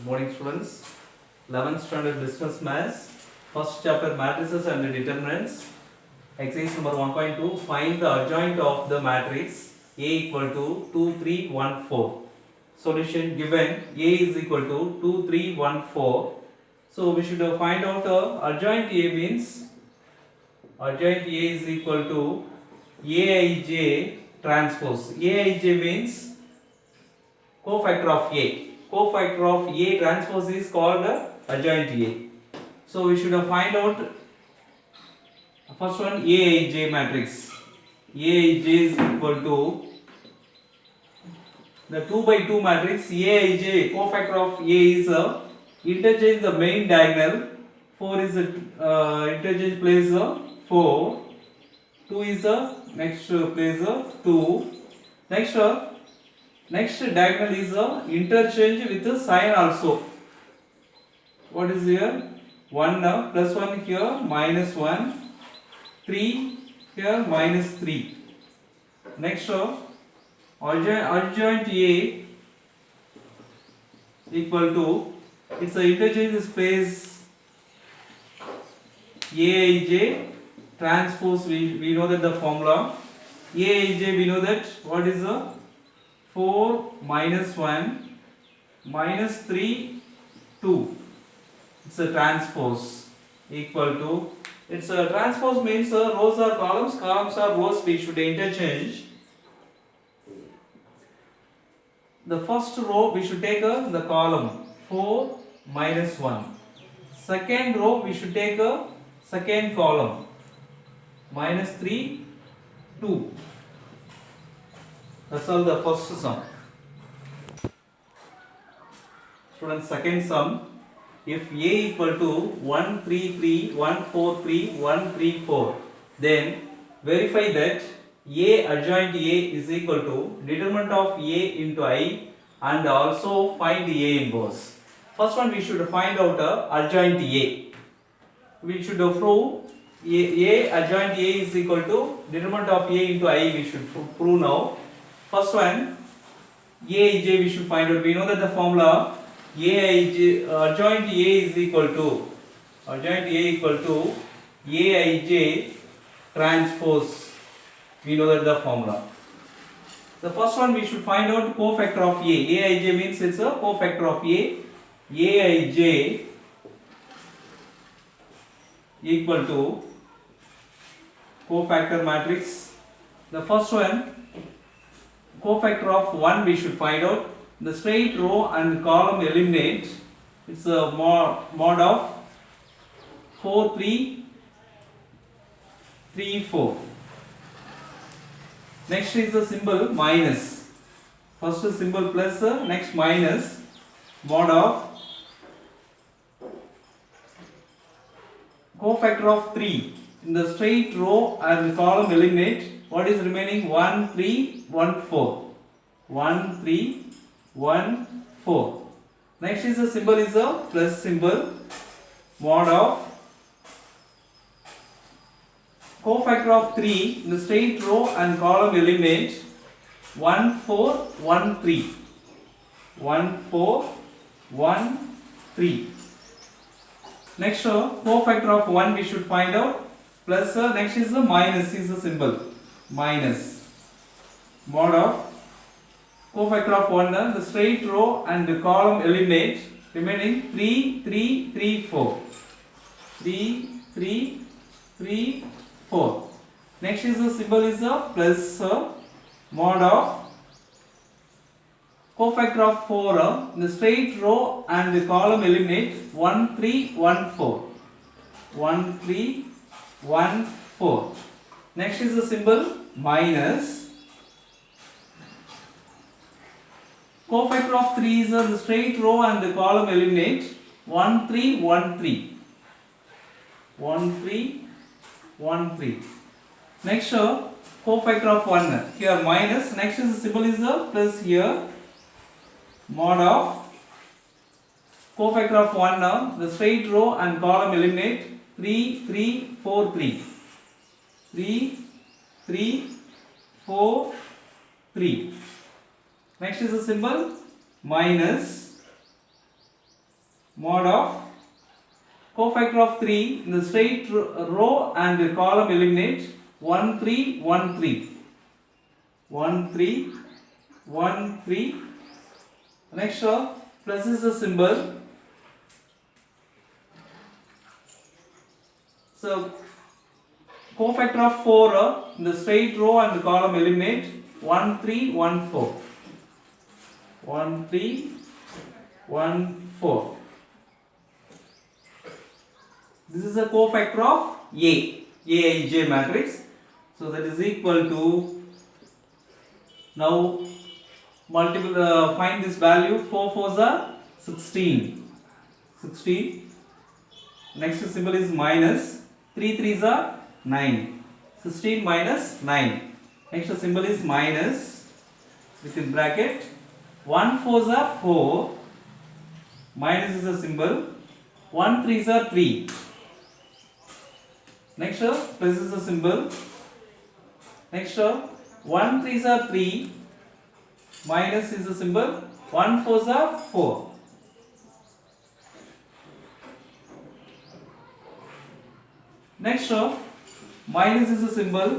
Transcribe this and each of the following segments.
Good morning, students. 11th standard business maths, first chapter matrices and determinants. Exercise number 1.2. Find the adjoint of the matrix A equal to 2, 3, 1, 4. Solution given A is equal to 2, 3, 1, 4. So we should find out adjoint A means adjoint A is equal to Aij transpose. Aij means cofactor of A. Cofactor of A transpose is called adjoint A. So we should find out first one Aij matrix. Aij is equal to the 2 by 2 matrix. Aij cofactor of A is interchange the main diagonal. 4 is interchange place 4. 2 is next place 2. Next diagonal is interchange with the sign also. What is here? 1 plus 1 here, minus 1, 3 here, minus 3. Next adjoint A equal to, it's a interchange space Aij transpose. We know that the formula Aij, we know that what is 4 minus 1 minus 3 2. It's a transpose equal to, it's a transpose means rows are columns, columns are rows. We should interchange. The first row we should take the column 4 minus 1. Second row we should take a second column minus 3 2. That's all the first sum. Students, second sum. If A equal to 1 3 3 1 4 3 1 3 4, then verify that A adjoint A is equal to determinant of A into I, and also find the A inverse. First one we should find out adjoint A. We should prove A adjoint A is equal to determinant of A into I. We should prove now. First one Aij we should find out. We know that the formula Aij adjoint A is equal to Aij transpose. We know that the formula. The first one we should find out cofactor of A. Aij means it's a cofactor of A. Aij equal to cofactor matrix. The first one cofactor of 1 we should find out. The straight row and column eliminate. It's a mod of 4 3 3 4. Next is the symbol minus. First symbol plus, next minus, mod of cofactor of 3. In the straight row and column eliminate. What is remaining? 1 3 1 4. 1 3 1 4. Next is the symbol is a plus symbol, mod of cofactor of 3. In the straight row and column eliminate. 1 4 1 3. 1 4 1 3. Next cofactor of 1 we should find out. Plus next is the minus, is the symbol minus, mod of cofactor of 1, the straight row and the column eliminate, remaining 3 3 3 4. 3 3 3 4. Next is the symbol is a plus, mod of cofactor of 4, the straight row and the column eliminate. 1 3 1 4. 1 3 1 4. Next is the symbol minus cofactor of 3 is the straight row and the column eliminate. 1 3 1 3. 1 3 1 3. Next cofactor of 1 here minus. Next is the symbol is a plus here, mod of cofactor of 1, the straight row and column eliminate. 3 3 4 3. 3 3 4 3. Next is the symbol minus mod of cofactor of 3 in the straight row and the column eliminate 1 3 1 3 1 3 1 3. Next plus is the symbol. So cofactor of 4 in the straight row and the column eliminate 1 3 1 4 1 3 1 4. This is a cofactor of Aij matrix. So that is equal to, now multiple find this value. 4 4s are 16. Next symbol is minus. 3 3s are 9. 16 minus 9. Next symbol is minus within bracket. 1 4s are 4. Minus is a symbol. 1 3s are 3. Next plus is a symbol. Next 1 3s are 3. Minus is a symbol. 1 4s are 4. Next minus is a symbol.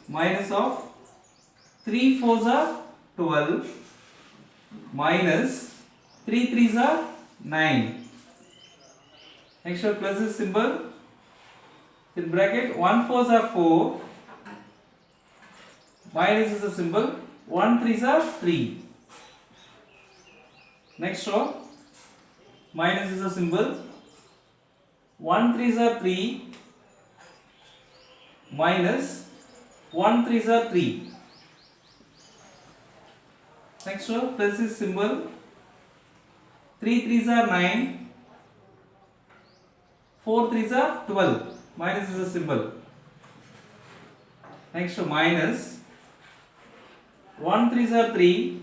Minus of 3 4s are 12. Minus 3 3s are 9. Next plus is symbol. In bracket 1 4s are 4. Minus is a symbol. 1 3s are 3. Next minus is a symbol. 1 3s are 3. Minus 1 3s are 3. Next plus is symbol. 3 3s are 9. 4 3s are 12. Minus is a symbol. Next minus 1 3s are 3.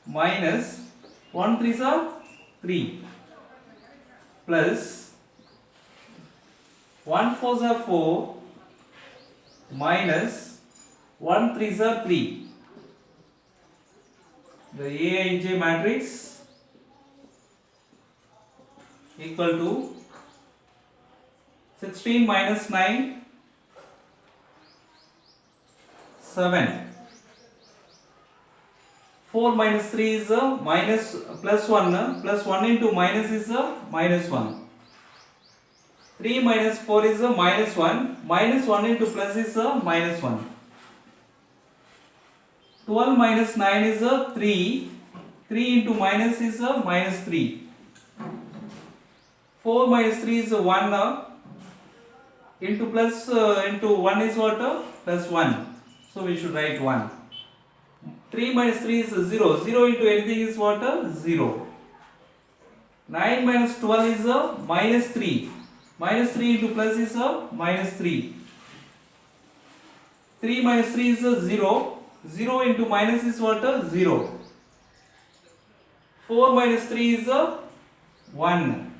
Minus 1 3s are 3. Plus 1 4s are 4. Minus 1 3s are 3. The Aij matrix equal to 16 minus 9 7. 4 minus 3 is a minus plus 1. Plus 1 into minus is a minus 1. 3 minus 4 is a minus 1. Minus 1 into plus is a minus 1. 12 minus 9 is a 3. 3 into minus is a minus 3. 4 minus 3 is a 1. Into plus into 1 is what? Plus 1. So we should write 1. 3 minus 3 is 0. 0 into anything is what? 0. 9 minus 12 is a minus 3. Minus 3 into plus is a minus 3. 3 minus 3 is a 0. 0 into minus is what? 0. 4 minus 3 is a 1.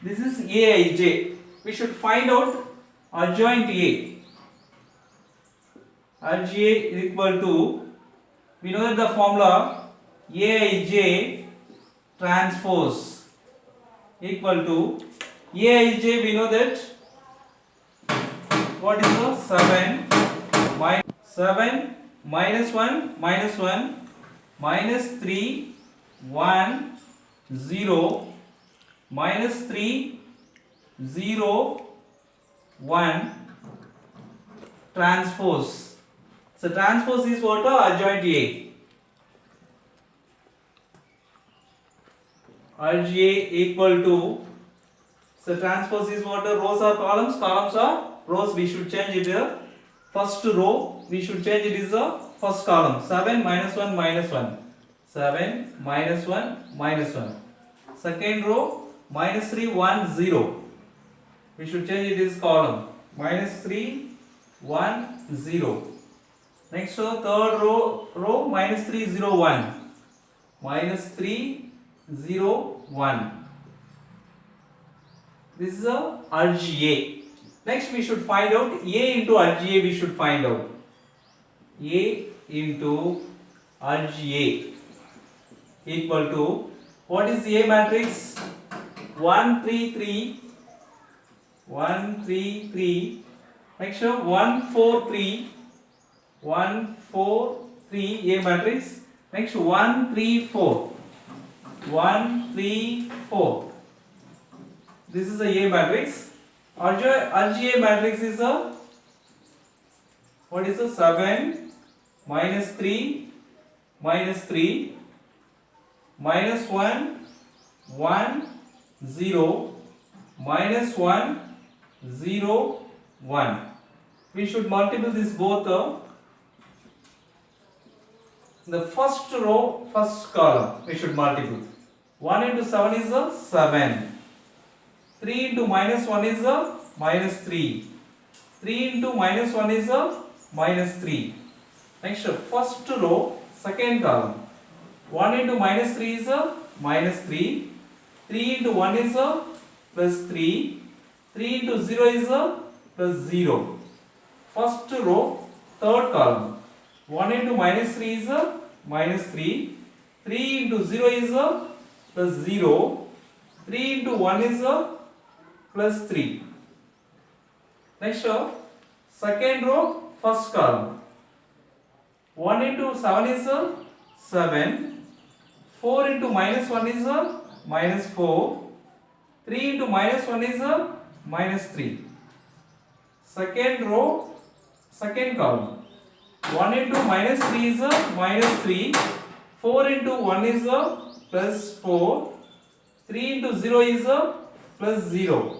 This is Aij. We should find out adjoint A. Adj is equal to, we know that the formula Aij transpose equal to Aij, we know that what is the 7 minus 1 minus 1 minus 3 1 0 minus 3 0 1 transpose. So transpose is what? Adjoint A. Adj equal to, so transpose is what? Rows or columns? Columns are rows. We should change it here. First row we should change it is the first column. 7 minus 1 minus 1. 7 minus 1 minus 1. Second row minus 3 1 0. We should change it is column. Minus 3 1 0. Next third row minus 3 0 1. Minus 3 0 1. This is a Adj A. Next we should find out A into Adj A. We should find out A into Adj A. equal to, what is A matrix? 1 3 3, 1 3 3. Next 1 4 3, 1 4 3, A matrix. Next 1 3 4, 1 3 4. This is a A matrix. RGA matrix is a, what is a 7 minus 3 minus 3 minus 1 1 0 minus 1 0 1. We should multiply this both. The first row, first column, we should multiply. 1 into 7 is a 7. 3 into minus 1 is a minus 3. 3 into minus 1 is a minus 3. Next, first row, second column. 1 into minus 3 is a minus 3. 3 into 1 is a plus 3. 3 into 0 is a plus 0. First row, third column. 1 into minus 3 is a minus 3. 3 into 0 is a plus 0. 3 into 1 is a plus 3. Next, second row, first column. 1 into 7 is a 7. 4 into minus 1 is a minus 4. 3 into minus 1 is a minus 3. Second row, second column. 1 into minus 3 is a minus 3. 4 into 1 is a plus 4. 3 into 0 is a plus 0.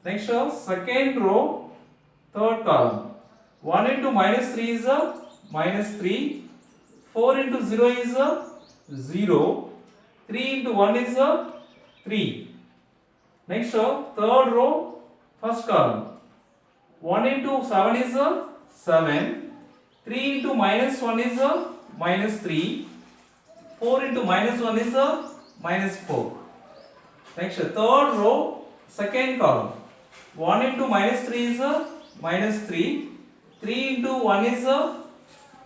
Next, second row, third column. 1 into minus 3 is a minus 3. 4 into 0 is a 0. 3 into 1 is a 3. Next, third row, first column. 1 into 7 is a 7. 3 into minus 1 is a minus 3. 4 into minus 1 is a minus 4. Next, third row, second column. 1 into minus 3 is a minus 3. 3 into 1 is a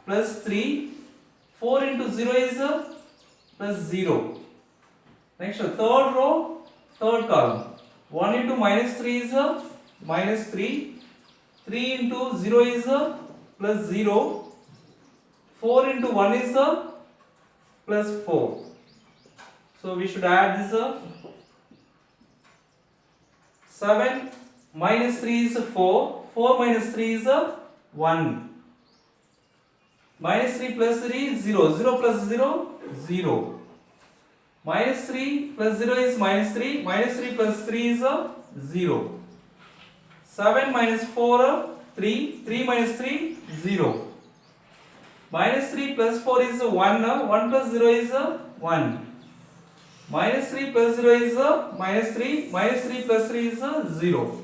plus 3. 4 into 0 is a plus 0. Next, third row, third column. 1 into minus 3 is a minus 3. 3 into 0 is a plus 0. 4 into 1 is a plus 4. So we should add this up. 7 minus 3 is 4. 4 minus 3 is 1. Minus 3 plus 3 is 0. 0 plus 0, 0. Minus 3 plus 0 is minus 3. Minus 3 plus 3 is 0. 7 minus 4, 3. 3 minus 3, 0. Minus 3 plus 4 is 1. 1 plus 0 is 1. Minus 3 plus 0 is minus 3. Minus 3 plus 3 is 0.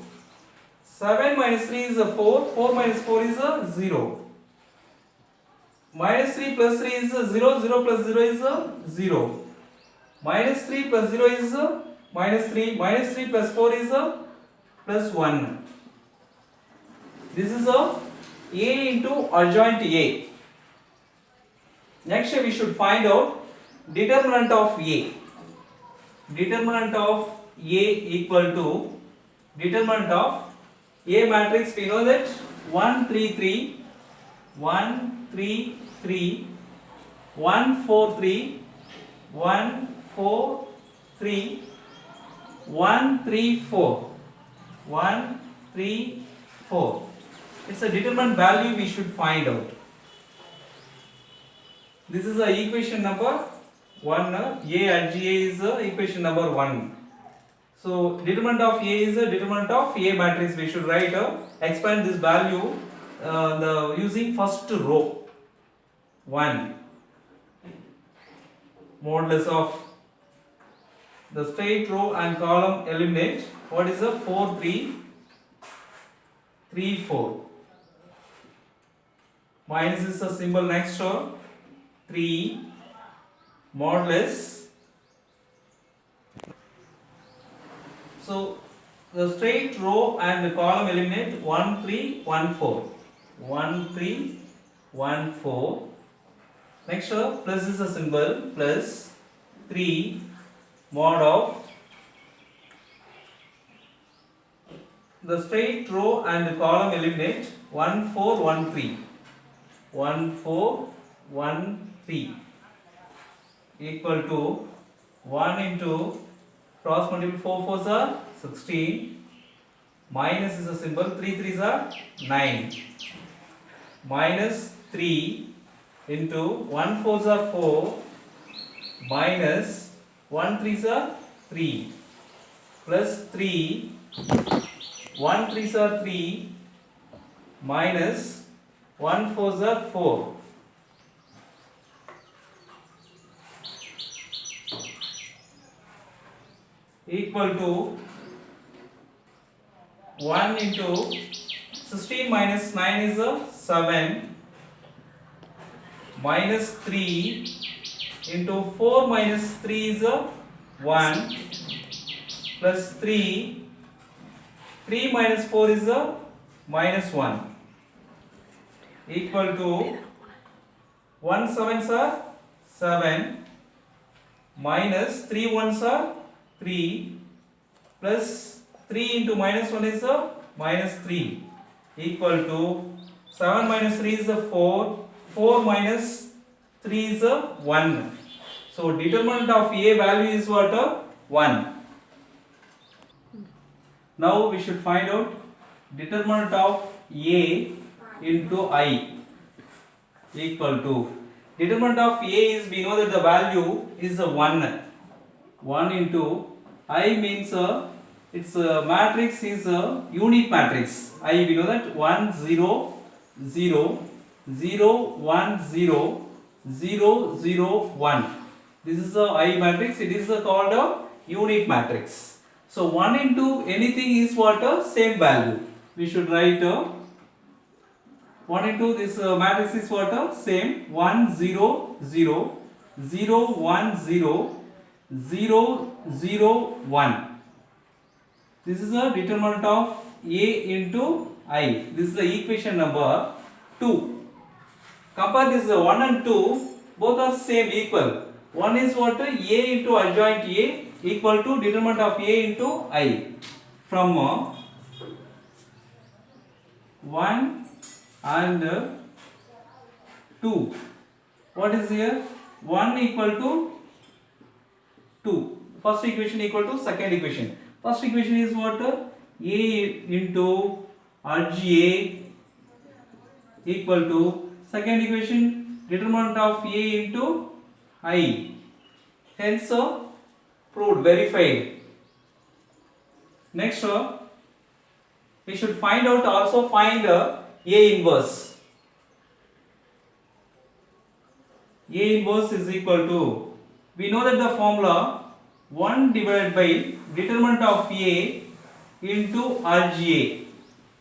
7 minus 3 is 4. 4 minus 4 is 0. Minus 3 plus 3 is 0. 0 plus 0 is 0. Minus 3 plus 0 is minus 3. Minus 3 plus 4 is plus 1. This is A into adjoint A. Next we should find out determinant of A. Determinant of A equal to determinant of A matrix. We know that 1 3 3, 1 3 3, 1 4 3, 1 4 3, 1 3 4, 1 3 4. It's a determinant value we should find out. This is the equation number 1. A at GA is equation number 1. So determinant of A is a determinant of A matrix. We should write expand this value using first row 1 modulus of the straight row and column eliminate. What is a 4 3 3 4 minus is a symbol next to 3 modulus. So the straight row and the column eliminate 1 3 1 4 1 3 1 4 Next plus is a symbol, plus 3 mod of the straight row and column eliminate 1 4 1 3 1 4 1 3 equal to 1 into cross multiple 4 4s are 16, minus is a symbol, 3 3s are 9, minus 3 into 1 4s are 4, minus 1 3s are 3, plus 3 1 3s are 3, minus 1 4s are 4. Equal to 1 into 16 minus 9 is a 7, minus 3 into 4 minus 3 is a 1, plus 3 minus 4 is a minus 1, equal to 1 7s are 7, minus 3 1s are 3, plus 3 into minus 1 is a minus 3, equal to 7 minus 3 is a 4, 4 minus 3 is a 1. So determinant of A value is what? 1. Now we should find out determinant of A into I equal to, determinant of A is, we know that the value is a 1. 1 into I means its matrix is a unit matrix. I, we know that 1 0 0 0 1 0 0 0 1. This is a I matrix. It is called a unit matrix. So 1 into anything is what? Same value. We should write 1 into this matrix is what? Same. 1 0 0 0 1 0 0 0 1. This is the determinant of A into I. This is the equation number 2. Compare this 1 and 2, both are same, equal. One is what? A into adjoint A equal to determinant of A into I. From 1 and 2. What is here? 1 equal to 2. First equation equal to second equation. First equation is what? A into RGA equal to second equation determinant of A into I. Hence proved, verified. Next we should find out, also find A inverse. A inverse is equal to, we know that the formula 1 divided by determinant of A into RGA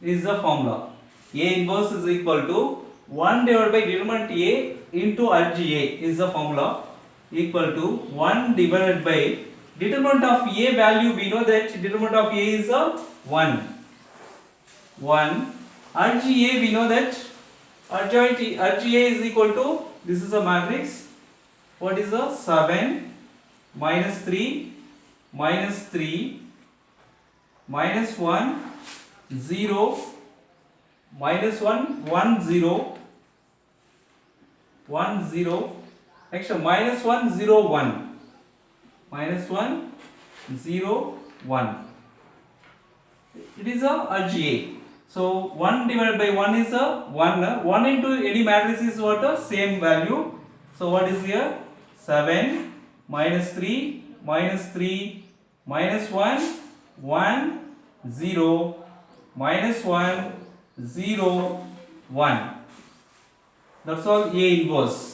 is the formula. A inverse is equal to 1 divided by determinant A into RGA is the formula, equal to 1 divided by determinant of A value. We know that determinant of A is 1. 1. RGA, we know that adjoint RGA is equal to, this is a matrix. What is the 7 minus 3 minus 3 minus 1 0 minus 1 1 0 1 0, next minus 1 0 1 minus 1 0 1. It is a RGA. So 1 divided by 1 is a 1. 1 into any matrix is what? Same value. So what is here? 7 minus 3 minus 3 minus 1 1 0 minus 1 0 1. That's all A inverse.